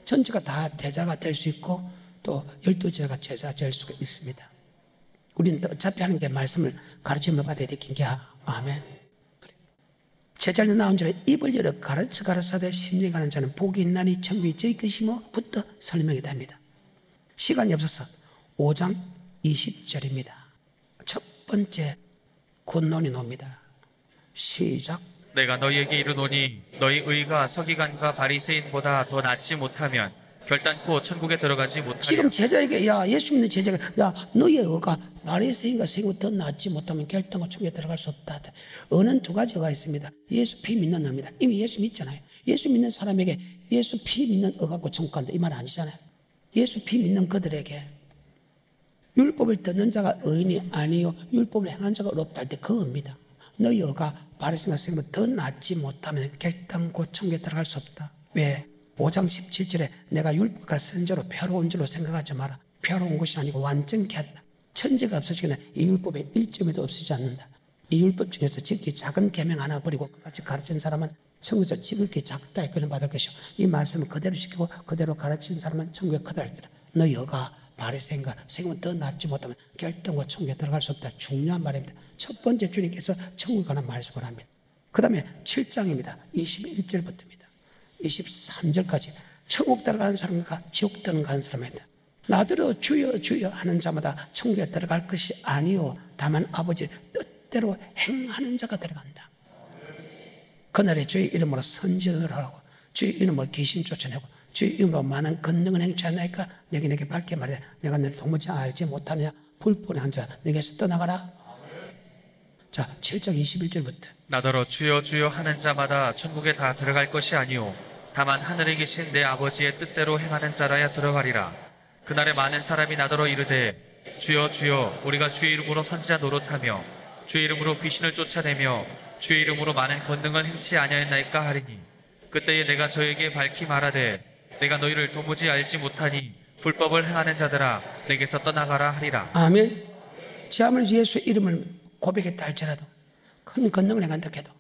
전체가 다 제자가 될 수 있고 또 12제자가 제자 될 수가 있습니다. 우리는 어차피 하는 게 말씀을 가르침을 받아야 되긴 게 아멘. 제자리 나온 자는 입을 열어 가르쳐가라사대 심리에 가는 자는 복이 있나니 천국이 저희 것이뭐부터 설명이 됩니다. 시간이 없어서 5장 20절입니다. 첫 번째 군론이 나옵니다. 시작. 내가 너희에게 이르노니 너희 의가 서기관과 바리새인보다 더 낫지 못하면 결단코 천국에 들어가지 못하리라. 지금 제자에게 야 예수 믿는 제자가 야 너희 의가 바리새인과 세고 더 낫지 못하면 결단코 천국에 들어갈 수 없다. 어는 두 가지 의가 있습니다. 예수 피 믿는 의입니다. 이미 예수 믿잖아요. 예수 믿는 사람에게 예수 피 믿는 의 갖고 천국 간다 이 말 아니잖아요. 예수 피 믿는 그들에게 율법을 듣는 자가 의인이 아니요 율법을 행한 자가 어렵다 할 때 그 의입니다. 너희 의가 바리새인과 세고 더 낫지 못하면 결단코 천국에 들어갈 수 없다. 왜? 5장 17절에 내가 율법과 선지자로 표로운 줄로 생각하지 마라. 표로운 것이 아니고 완전케 한다. 천지가 없어지거나 이 율법의 1점에도 없어지지 않는다. 이 율법 중에서 지극히 작은 계명 하나 버리고 같이 가르친 사람은 천국에서 지극히 작다 했거든 받을 것이요. 이 말씀을 그대로 지키고 그대로 가르친 사람은 천국에 크다 할 거다. 너희 여가 바리새인과 세금은 더 낫지 못하면 결단과 천국에 들어갈 수 없다. 중요한 말입니다. 첫 번째 주님께서 천국에 관한 말씀을 합니다. 그 다음에 7장입니다. 21절부터입니다. 23절까지 천국 들어가는 사람과 지옥 들어가는 사람입니다. 나더러 주여 주여 하는 자마다 천국에 들어갈 것이 아니요 다만 아버지 뜻대로 행하는 자가 들어간다. 그날에 주의 이름으로 선지를 하고 주의 이름으로 귀신 쫓아내고 주의 이름으로 많은 권능을 행치 않나이까 내게 밝게 말해 내가 너를 도무지 알지 못하느냐 불법한 자 내게서 떠나가라. 자 7장 21절부터 나더러 주여 주여 하는 자마다 천국에 다 들어갈 것이 아니요 다만 하늘에 계신 내 아버지의 뜻대로 행하는 자라야 들어가리라. 그날에 많은 사람이 나더러 이르되 주여 주여 우리가 주의 이름으로 선지자 노릇하며 주의 이름으로 귀신을 쫓아내며 주의 이름으로 많은 권능을 행치 아니하였나이까 하리니 그때에 내가 저에게 밝히 말하되 내가 너희를 도무지 알지 못하니 불법을 행하는 자들아 내게서 떠나가라 하리라. 아멘. 제 아무리 예수의 이름을 고백했다 할지라도 큰 권능을 행한다 해도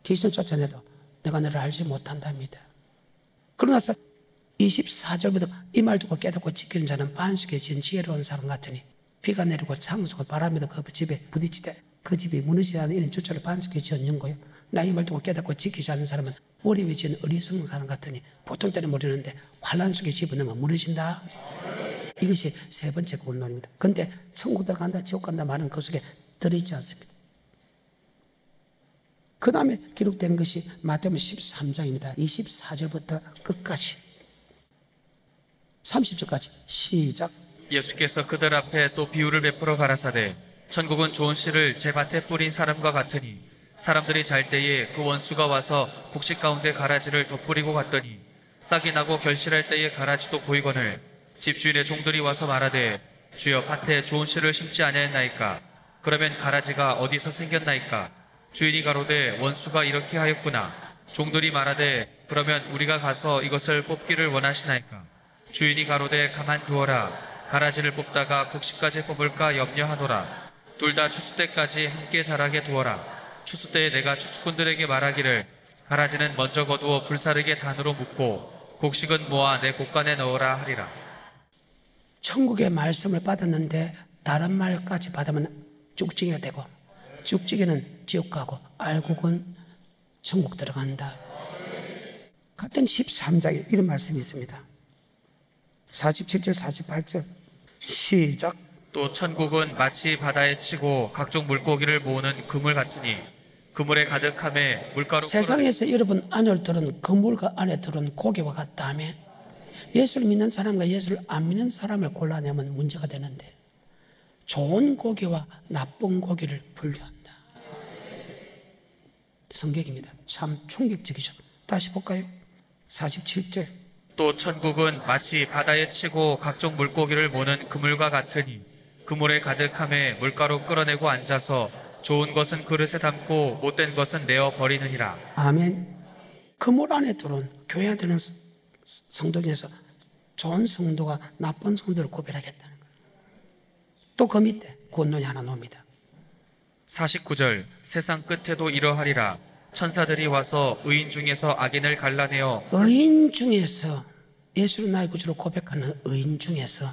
귀신을 쫓아내도 내가 너를 알지 못한답니다. 그러나서 24절부터 이 말 듣고 깨닫고 지키는 자는 반석에 지은 지혜로운 사람 같으니 비가 내리고 창수가 바람에도 그 집에 부딪히되 그 집이 무너지지 않는 이런 주처를 반석에 지은 거예요. 나 이 말 듣고 깨닫고 지키지 않는 사람은 머리 위에 지은 어리석은 사람 같으니 보통 때는 모르는데 환란 속에 집어넣으면 무너진다. 이것이 세 번째 군론입니다. 그런데 천국 들어간다 지옥 간다 말은 그 속에 들어있지 않습니다. 그 다음에 기록된 것이 마태복음 13장입니다. 24절부터 끝까지 30절까지 시작. 예수께서 그들 앞에 또 비유를 베풀어 가라사대 천국은 좋은 씨를 제 밭에 뿌린 사람과 같으니 사람들이 잘 때에 그 원수가 와서 곡식 가운데 가라지를 덧뿌리고 갔더니 싹이 나고 결실할 때에 가라지도 보이거늘 집주인의 종들이 와서 말하되 주여 밭에 좋은 씨를 심지 아니하였나이까 그러면 가라지가 어디서 생겼나이까 주인이 가로되 원수가 이렇게 하였구나. 종들이 말하되 그러면 우리가 가서 이것을 뽑기를 원하시나이까 주인이 가로되 가만두어라. 가라지를 뽑다가 곡식까지 뽑을까 염려하노라. 둘 다 추수 때까지 함께 자라게 두어라. 추수 때에 내가 추수꾼들에게 말하기를 가라지는 먼저 거두어 불사르게 단으로 묶고 곡식은 모아 내 곡간에 넣으라 하리라. 천국의 말씀을 받았는데 다른 말까지 받으면 쭉지기가 되고 쭉지기는 지옥 가고 알곡은 천국 들어간다. 같은 13장에 이런 말씀이 있습니다. 47절 48절 시작. 또 천국은 마치 바다에 치고 각종 물고기를 모으는 그물 같으니 그물에 가득함에 물가로 세상에서 여러분 안을 들은 그물과 안에 들은 고기와 같다며 예수를 믿는 사람과 예수를 안 믿는 사람을 골라내면 문제가 되는데 좋은 고기와 나쁜 고기를 분류한다. 성격입니다. 참 충격적이죠. 다시 볼까요? 47절. 또 천국은 마치 바다에 치고 각종 물고기를 모는 그물과 같으니 그물에 가득함에 물가로 끌어내고 앉아서 좋은 것은 그릇에 담고 못된 것은 내어 버리느니라. 아멘. 그물 안에 들어온 교회 안에 들어온 성도 중에서 좋은 성도가 나쁜 성도를 구별하겠다는 거예요. 또 그 밑에 권론이 하나 나옵니다. 49절. 세상 끝에도 이러하리라. 천사들이 와서 의인 중에서 악인을 갈라내어 의인 중에서 예수를 나의 구주로 고백하는 의인 중에서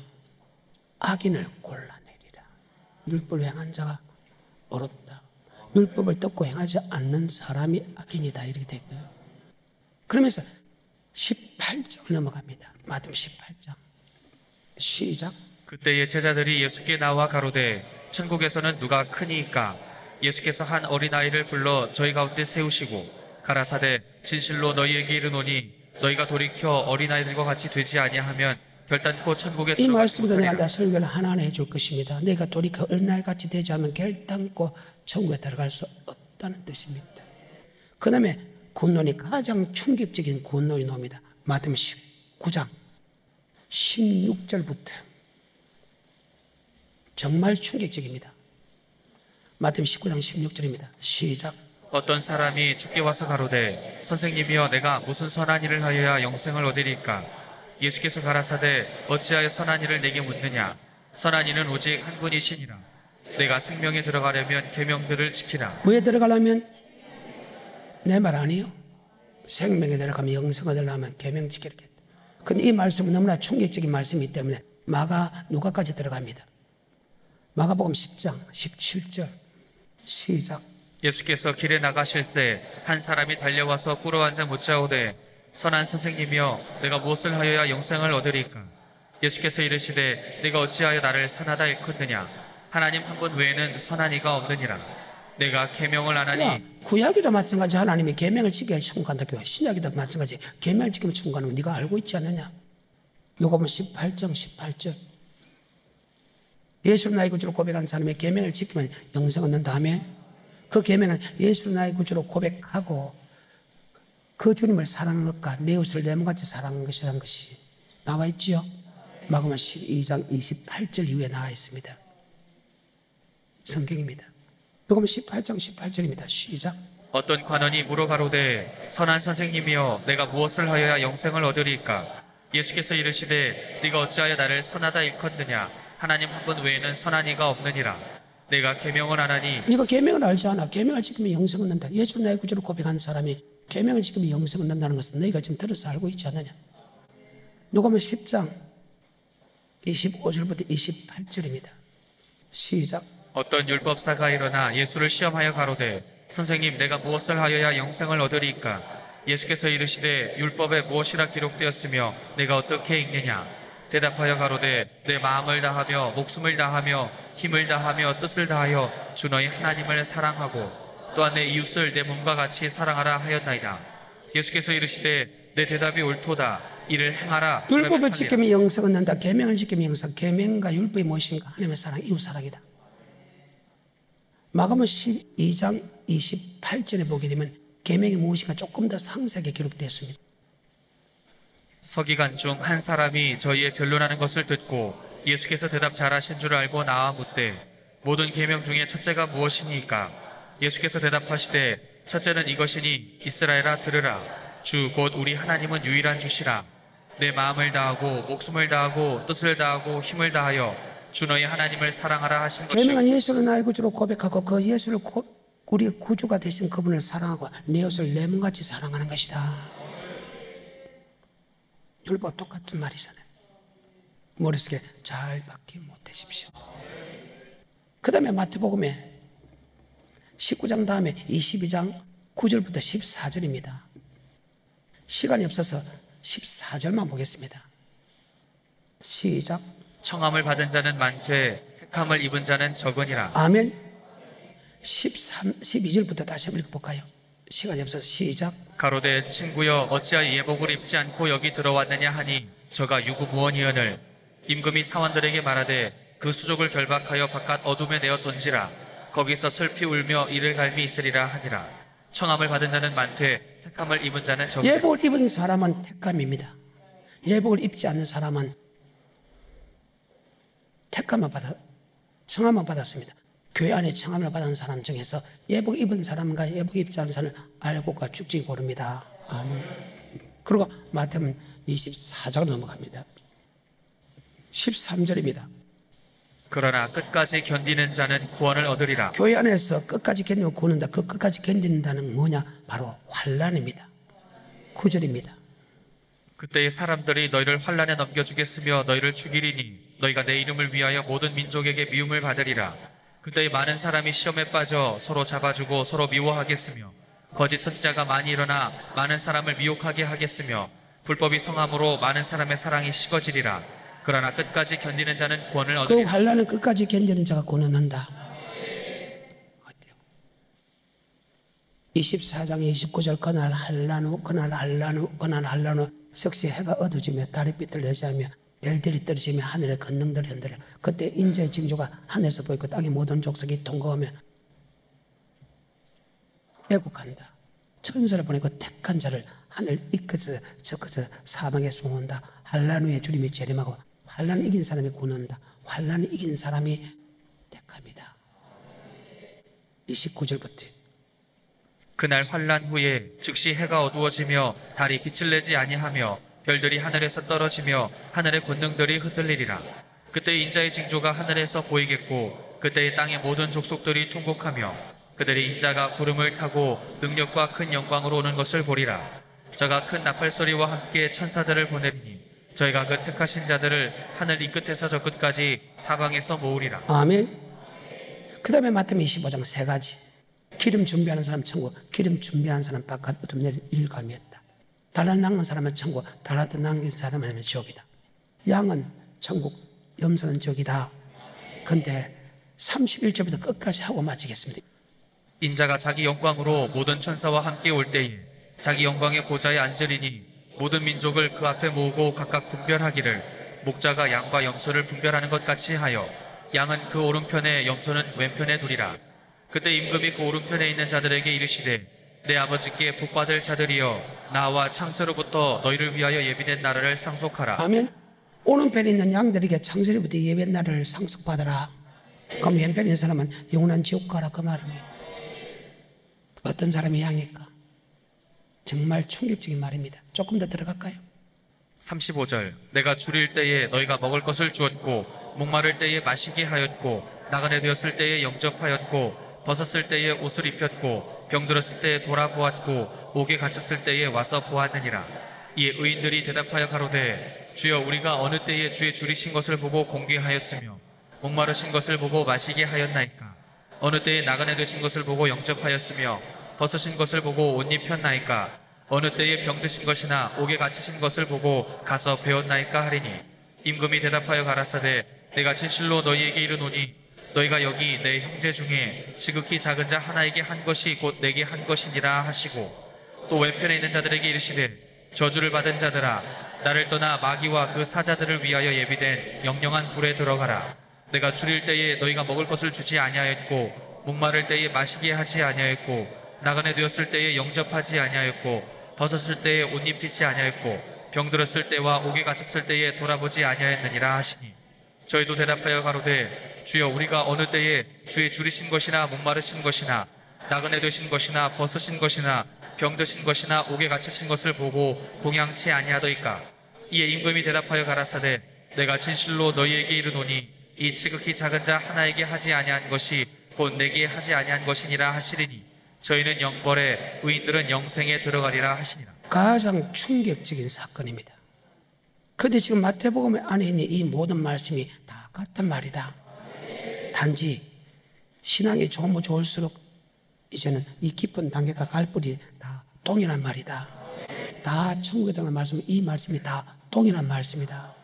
악인을 골라내리라. 율법을 행한 자가 어렵다. 율법을 듣고 행하지 않는 사람이 악인이다. 이렇게 됐고요. 그러면서 18장을 넘어갑니다. 마태복음 18장. 시작. 그때의 제자들이 예수께 나와 가로되 천국에서는 누가 크니이까? 예수께서 한 어린아이를 불러 저희 가운데 세우시고 가라사대 진실로 너희에게 이르노니 너희가 돌이켜 어린아이들과 같이 되지 아니하면 결단코 천국에 이 들어가지 말씀도 내가 못하리라. 다 설교를 하나하나 해줄 것입니다. 내가 돌이켜 어린아이 같이 되지 않으면 결단코 천국에 들어갈 수 없다는 뜻입니다. 그 다음에 굿론이 가장 충격적인 굿론이 나옵니다. 마태복음 19장 16절부터 정말 충격적입니다. 마태복음 19장 16절입니다. 시작. 어떤 사람이 주께 와서 가로되 선생님이여 내가 무슨 선한 일을 하여야 영생을 얻으리까? 예수께서 가라사대 어찌하여 선한 일을 내게 묻느냐? 선한 이는 오직 한 분이시니라. 내가 생명에 들어가려면 계명들을 지키라. 뭐에 들어가려면 내 말 아니에요? 생명에 들어가면 영생 얻으려면 계명 지키겠다. 근데 이 말씀은 너무나 충격적인 말씀이기 때문에 누가까지 들어갑니다. 마가복음 10장 17절 시작. 예수께서 길에 나가실새 한 사람이 달려와서 꿇어앉아 묻자오되 선한 선생님이여 내가 무엇을 하여야 영생을 얻으리까? 예수께서 이르시되 내가 어찌하여 나를 선하다 일컫느냐? 하나님 한 분 외에는 선한 이가 없느니라. 내가 계명을 안 야, 하니 구약에도 마찬가지 하나님이 계명을 지켜야 천국간다 교회. 신약에도 마찬가지 계명을 지키면 천국 가는 거 네가 알고 있지 않느냐? 누가복음 18장 18절. 예수를 나의 구주로 고백한 사람의 계명을 지키면 영생 얻는 다음에 그 계명은 예수를 나의 구주로 고백하고 그 주님을 사랑하는 것과 내 이웃을 내 몸같이 사랑하는 것이라는 것이 나와 있지요. 마가복음 12장 28절 이후에 나와 있습니다. 성경입니다. 누가복음 18장 18절입니다. 시작. 어떤 관원이 물어 가로되 선한 선생님이여 내가 무엇을 하여야 영생을 얻으리까? 예수께서 이르시되 네가 어찌하여 나를 선하다 일컫느냐? 하나님 한 분 외에는 선한 이가 없느니라. 내가 계명을 안 하니 네가 계명을 알지 않아. 계명을 지키면 영생 얻는다. 예수를 나의 구주로 고백한 사람이 계명을 지키면 영생 얻는다는 것은 너희가 지금 들어서 알고 있지 않느냐? 누가복음 10장 25절부터 28절입니다. 시작. 어떤 율법사가 일어나 예수를 시험하여 가로되 선생님 내가 무엇을 하여야 영생을 얻으리까? 예수께서 이르시되 율법에 무엇이라 기록되었으며 내가 어떻게 읽느냐? 대답하여 가로되 내 마음을 다하며 목숨을 다하며 힘을 다하며 뜻을 다하여 주 너희 하나님을 사랑하고 또한 내 이웃을 내 몸과 같이 사랑하라 하였나이다. 예수께서 이르시되 내 대답이 옳도다. 이를 행하라. 율법을 그러면 살리라. 지키면 영생 얻는다. 계명을 지키면 영생. 계명과 율법이 무엇인가? 하나님의 사랑, 이웃 사랑이다. 마가복음 12장 28절에 보게 되면 계명이 무엇인가 조금 더 상세하게 기록되었습니다. 서기관 중 한 사람이 저희의 변론하는 것을 듣고 예수께서 대답 잘하신 줄 알고 나와 묻되 모든 계명 중에 첫째가 무엇이니까? 예수께서 대답하시되 첫째는 이것이니 이스라엘아 들으라. 주 곧 우리 하나님은 유일한 주시라. 내 마음을 다하고 목숨을 다하고 뜻을 다하고 힘을 다하여 주 너희 하나님을 사랑하라 하신 것이요. 계명은 예수를 나의 구주로 고백하고 그 예수를 우리의 구주가 되신 그분을 사랑하고 내 이웃을 내 몸같이 사랑하는 것이다. 율법 똑같은 말이잖아요. 머릿속에 잘 박히 못하십시오. 그 다음에 마태복음에 19장 다음에 22장 9절부터 14절입니다. 시간이 없어서 14절만 보겠습니다. 시작. 청함을 받은 자는 많되 택함을 입은 자는 적으니라. 아멘. 12절부터 다시 한번 읽어볼까요? 시간이 없어서 시작. 가로되 친구여 어찌하여 예복을 입지 않고 여기 들어왔느냐 하니 저가 유구무원이언을 임금이 사원들에게 말하되 그 수족을 결박하여 바깥 어둠에 내어 던지라. 거기서 슬피 울며 이를 갈미 있으리라 하니라. 청함을 받은 자는 많되 택함을 입은 자는 적으니라. 예복을 입은 사람은 택감입니다. 예복을 입지 않는 사람은 청함만 받았습니다. 교회 안에 청함을 받은 사람 중에서 예복 입은 사람과 예복 입지 않은 사람을 알고가 쭉쭉 고릅니다. 아멘. 그리고 마태복음 24장으로 넘어갑니다. 13절입니다. 그러나 끝까지 견디는 자는 구원을 얻으리라. 교회 안에서 끝까지 견디고 구는다. 그 끝까지 견딘다는 뭐냐? 바로 환난입니다. 9절입니다. 그때의 사람들이 너희를 환난에 넘겨주겠으며 너희를 죽이리니 너희가 내 이름을 위하여 모든 민족에게 미움을 받으리라. 그때의 많은 사람이 시험에 빠져 서로 잡아주고 서로 미워하겠으며 거짓 선지자가 많이 일어나 많은 사람을 미혹하게 하겠으며 불법이 성함으로 많은 사람의 사랑이 식어지리라. 그러나 끝까지 견디는 자는 구원을 그 얻으리라. 환난은 끝까지 견디는 자가 구원한다. 어때요? 24장 29절 그날 한란 후 석시 해가 어두워지며 달이 삐뚤어지며 별들이 떨어지며 하늘의 권능들이 흔들려 그때 인자의 징조가 하늘에서 보이고 땅의 모든 족속이 통곡하며 애국한다. 천사를 보내고 택한 자를 하늘 이끝에서 저끝에서 사방에서 모은다. 환난 후에 주님이 재림하고 환난을 이긴 사람이 구원한다. 환난을 이긴 사람이 택합니다. 29절부터 그날 환란 후에 즉시 해가 어두워지며 달이 빛을 내지 아니하며 별들이 하늘에서 떨어지며 하늘의 권능들이 흔들리리라. 그때 인자의 징조가 하늘에서 보이겠고 그때의 땅의 모든 족속들이 통곡하며 그들이 인자가 구름을 타고 능력과 큰 영광으로 오는 것을 보리라. 저가 큰 나팔 소리와 함께 천사들을 보내리니 저희가 그 택하신 자들을 하늘 이 끝에서 저 끝까지 사방에서 모으리라. 아멘. 그 다음에 마태복음 25장 세 가지. 기름 준비하는 사람 천국, 기름 준비하는 사람 바깥 어둠 내릴 일감이었다. 달란트 남긴 사람은 천국, 달란트 남긴 사람은 지옥이다. 양은 천국, 염소는 지옥이다. 그런데 31절부터 끝까지 하고 마치겠습니다. 인자가 자기 영광으로 모든 천사와 함께 올 때에 자기 영광의 보좌에 앉으리니 모든 민족을 그 앞에 모으고 각각 분별하기를 목자가 양과 염소를 분별하는 것 같이 하여 양은 그 오른편에 염소는 왼편에 두리라. 그때 임금이 그 오른편에 있는 자들에게 이르시되 내 아버지께 복받을 자들이여 나와 창세로부터 너희를 위하여 예비된 나라를 상속하라. 아멘. 오른편에 있는 양들에게 창세로부터 예비된 나라를 상속받아라. 그럼 왼편에 있는 사람은 영원한 지옥 가라 그 말입니다. 어떤 사람이 양일까? 정말 충격적인 말입니다. 조금 더 들어갈까요? 35절 내가 줄일 때에 너희가 먹을 것을 주었고 목마를 때에 마시게 하였고 나그네 되었을 때에 영접하였고 벗었을 때에 옷을 입혔고 병들었을 때에 돌아보았고 옥에 갇혔을 때에 와서 보았느니라. 이에 의인들이 대답하여 가로되 주여 우리가 어느 때에 주의 줄이신 것을 보고 공개하였으며 목마르신 것을 보고 마시게 하였나이까. 어느 때에 나그네 되신 것을 보고 영접하였으며 벗으신 것을 보고 옷 입혔나이까. 어느 때에 병드신 것이나 옥에 갇히신 것을 보고 가서 배웠나이까 하리니 임금이 대답하여 가라사대 내가 진실로 너희에게 이르노니 너희가 여기 내 형제 중에 지극히 작은 자 하나에게 한 것이 곧 내게 한 것이니라 하시고 또 왼편에 있는 자들에게 이르시되 저주를 받은 자들아 나를 떠나 마귀와 그 사자들을 위하여 예비된 영영한 불에 들어가라. 내가 줄일 때에 너희가 먹을 것을 주지 아니하였고 목마를 때에 마시게 하지 아니하였고 나그네 되었을 때에 영접하지 아니하였고 벗었을 때에 옷 입히지 아니하였고 병들었을 때와 옥에 갇혔을 때에 돌아보지 아니하였느니라 하시니 저희도 대답하여 가로되 주여 우리가 어느 때에 주의 줄이신 것이나 목마르신 것이나 나그네 되신 것이나 벗으신 것이나 병드신 것이나 옥에 갇히신 것을 보고 공양치 아니하더이까. 이에 임금이 대답하여 가라사대 내가 진실로 너희에게 이르노니 이 지극히 작은 자 하나에게 하지 아니한 것이 곧 내게 하지 아니한 것이니라 하시리니 저희는 영벌에 의인들은 영생에 들어가리라 하시니라. 가장 충격적인 사건입니다. 그런데 지금 마태복음 안에 있는 이 모든 말씀이 다 같단 말이다. 단지 신앙이 좋으면 좋을수록 이제는 이 깊은 단계가 갈 뿌리 다 동일한 말이다. 다 천국에 들어가는 말씀, 이 말씀이 다 동일한 말씀이다.